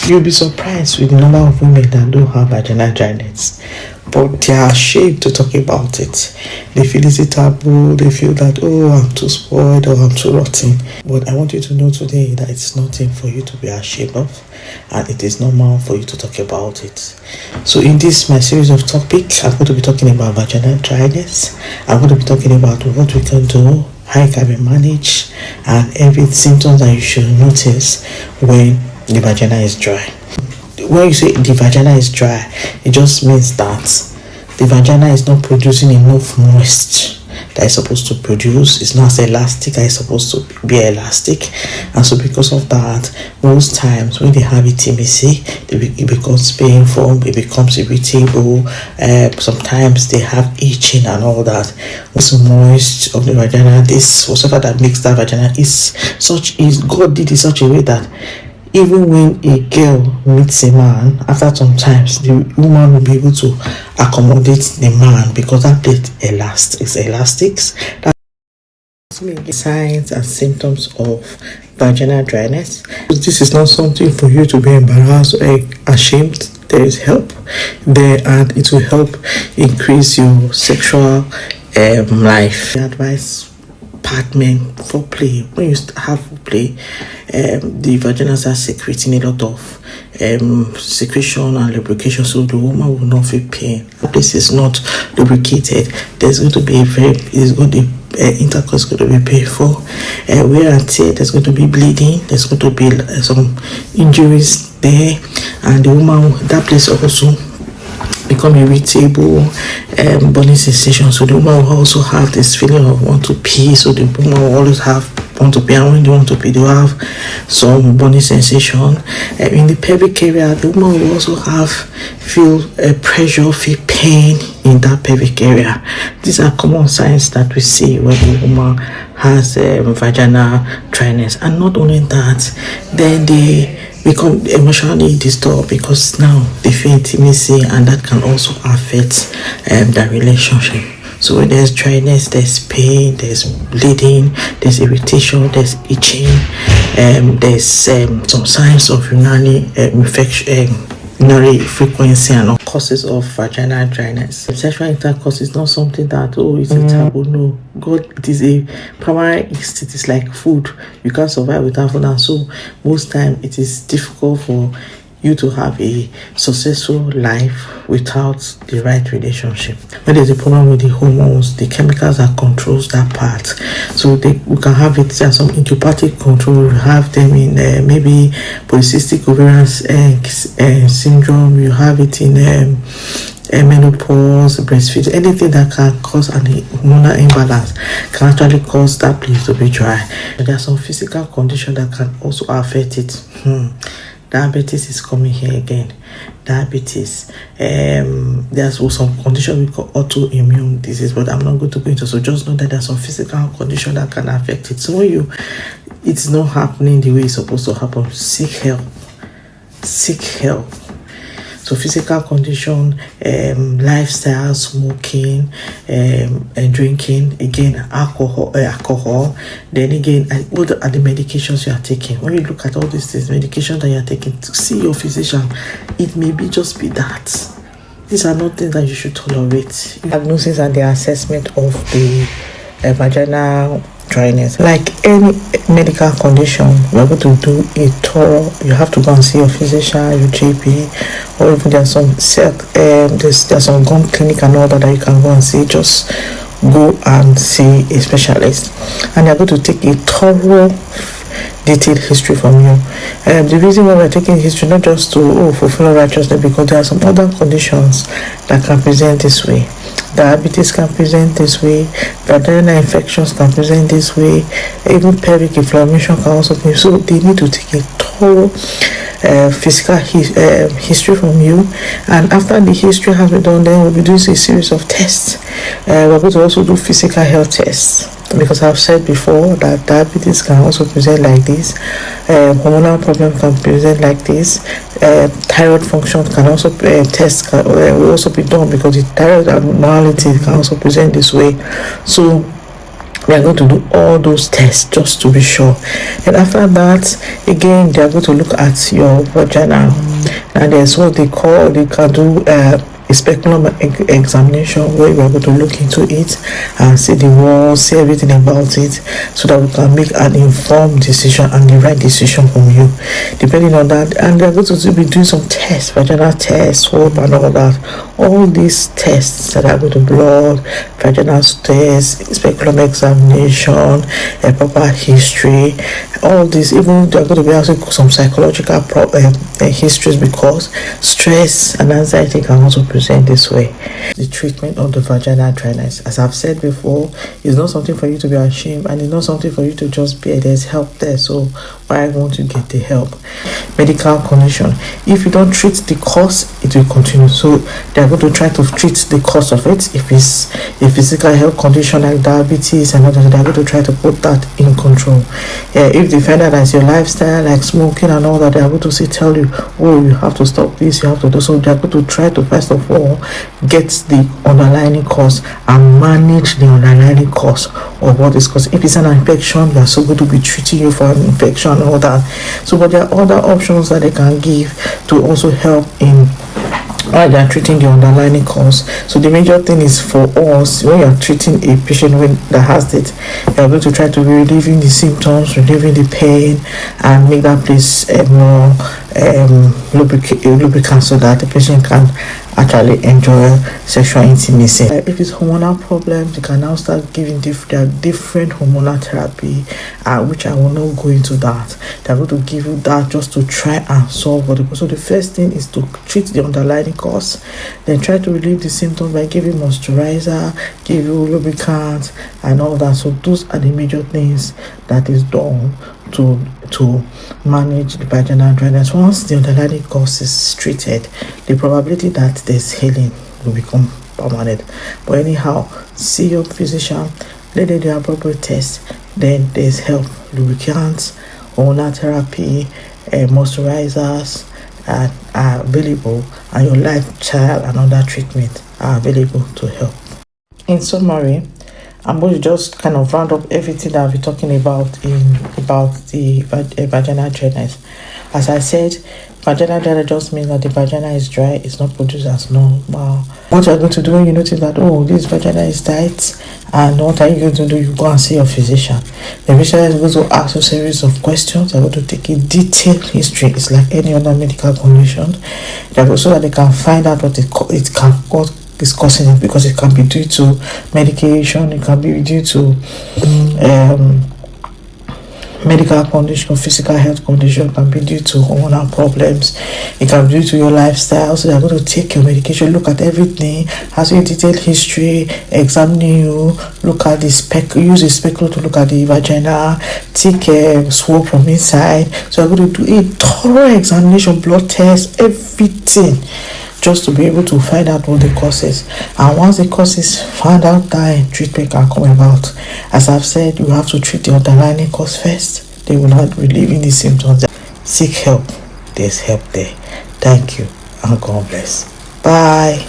You'll be surprised with the number of women that don't have vaginal dryness, but they are ashamed to talk about it. They feel it's a taboo. They feel that, oh, I'm too spoiled or I'm too rotten. But I want you to know today that it's nothing for you to be ashamed of, and it is normal for you to talk about it. So in this my series of topics, I'm going to be talking about vaginal dryness. I'm going to be talking about what we can do, how it can be managed, and every symptoms that you should notice when the vagina is dry. When you say the vagina is dry, it just means that the vagina is not producing enough moisture that it's supposed to produce. It's not as elastic as it's supposed to be elastic, and so because of that, most times when they have intimacy, it becomes painful, it becomes irritable. Sometimes they have itching and all that. This moisture of the vagina, this whatever that makes that vagina is God did it such a way that even when a girl meets a man, after some times the woman will be able to accommodate the man because that plate is elastics. That's signs and symptoms of vaginal dryness. This is not something for you to be embarrassed or ashamed. There is help there, and it will help increase your sexual life. Advice partner for play. When you have play, the vagina starts secreting a lot of secretion and lubrication, so the woman will not feel pain. If this is not lubricated, there's going to be intercourse is going to be painful, wear and tear, there's going to be bleeding, there's going to be some injuries there, and the woman, that place also become irritable, burning sensation. So the woman will also have this feeling of want to pee. So the woman will always want to pee, and when they want to pee, they will have some burning sensation. In the pelvic area, the woman will also feel pressure, feel pain in that pelvic area. These are common signs that we see when the woman has vaginal dryness. And not only that, then they become emotionally disturbed because now they feel intimacy, and that can also affect the relationship. So when there's dryness, there's pain, there's bleeding, there's irritation, there's itching, there's some signs of urinary infection, urinary frequency, and all causes of vaginal dryness. Sexual intercourse is not something that, oh, it's a taboo. No, God, it is a primary instinct. It's like food. You can't survive without food, and so most time it is difficult for you to have a successful life without the right relationship. When there's a problem with the hormones, the chemicals that controls that part, so we can have it as some idiopathic control. We have them in maybe polycystic ovarian syndrome. You have it in menopause, breastfeeding, anything that can cause an hormonal imbalance can actually cause that place to be dry. There are some physical conditions that can also affect it. Diabetes is coming here again. Diabetes. There's some condition we call autoimmune disease, but I'm not going to go into. So just know that there's some physical condition that can affect it. So when it's not happening the way it's supposed to happen, seek help. Seek help. So physical condition, lifestyle, smoking, and drinking, again, alcohol. Then again, what are the medications you are taking? When you look at all these things, medication that you are taking, to see your physician, it may just be that. These are not things that you should tolerate. Diagnosis and the assessment of the vaginal dryness. Like any medical condition, we're going to do a thorough. You have to go and see your physician, your GP, or even there's some gum clinic and all that you can go and see. Just go and see a specialist, and they're going to take a thorough, detailed history from you. The reason why we're taking history, not just to fulfill righteousness, because there are some other conditions that can present this way. Diabetes can present this way, vaginal infections can present this way, even pelvic inflammation can also be. So they need to take a thorough physical history from you, and after the history has been done, then we'll be doing a series of tests. We're going to also do physical health tests, because I've said before that diabetes can also present like this, hormonal problem can present like this, thyroid function can also will also be done, because the thyroid abnormality can also present this way. So We are going to do all those tests just to be sure. And after that, again, they are going to look at your vagina. And there's what they can do a speculum examination, where we are going to look into it and see the walls, see everything about it, so that we can make an informed decision and the right decision from you, depending on that. And they're going to be doing some tests, vaginal tests, swab and all that. All these tests that are going to blood, vaginal tests, speculum examination, a proper history, all this. Even they're going to be asking some psychological histories, because stress and anxiety can also present this way. The treatment of the vaginal dryness, as I've said before, is not something for you to be ashamed, and it's not something for you to just bear. There's help there, so why won't you get the help? Medical condition, if you don't treat the cause, it will continue. So they're going to try to treat the cause of it. If it's a physical health condition like diabetes and others, they're going to try to put that in control. If they find out as your lifestyle, like smoking and all that, they're going to tell you, oh, you have to stop this, you have to do. So they're going to try to first of all get the underlying cause and manage the underlying cause of what is causing. If it's an infection, they're so going to be treating you for an infection and all that. So, but there are other options that they can give to also help in while they are treating the underlying cause. So the major thing is for us, when you are treating a patient that has it, you are going to try to be relieving the symptoms, relieving the pain, and make that place more lubricant, so that the patient can actually enjoy sexual intimacy. If it's hormonal problems, you can now start giving different hormonal therapy, which I will not go into that. They're going to give you that just to try and solve what. So the first thing is to treat the underlying cause, then try to relieve the symptoms by giving moisturizer, give you lubricant and all that. So those are the major things that is done to manage the vaginal dryness. Once the underlying cause is treated, the probability that there's healing will become permanent. But anyhow, see your physician, let them do the appropriate test, then there's help. Lubricants, hormonal therapy, moisturizers are available, and your lifestyle and other treatment are available to help. In summary, I'm going to just kind of round up everything that I'll be talking about the vaginal dryness. As I said, vaginal dryness just means that the vagina is dry, it's not produced as normal. What you're going to do when you notice that, oh, this vagina is tight, and what are you going to do? You go and see your physician. The physician is going to ask you a series of questions. They're going to take a detailed history. It's like any other medical condition. So that they can find out what is causing it, because it can be due to medication, it can be due to medical condition, physical health condition, can be due to hormonal problems, it can be due to your lifestyle. So they're going to take your medication, look at everything, has a detailed history, examine you, look at the use a speculum to look at the vagina, take a swab from inside. So they're going to do a thorough examination, blood test, everything, just to be able to find out what the cause is. And once the cause is found out, then treatment can come about. As I've said, you have to treat the underlying cause first. They will not relieving the symptoms. Seek help. There's help there. Thank you, and God bless. Bye.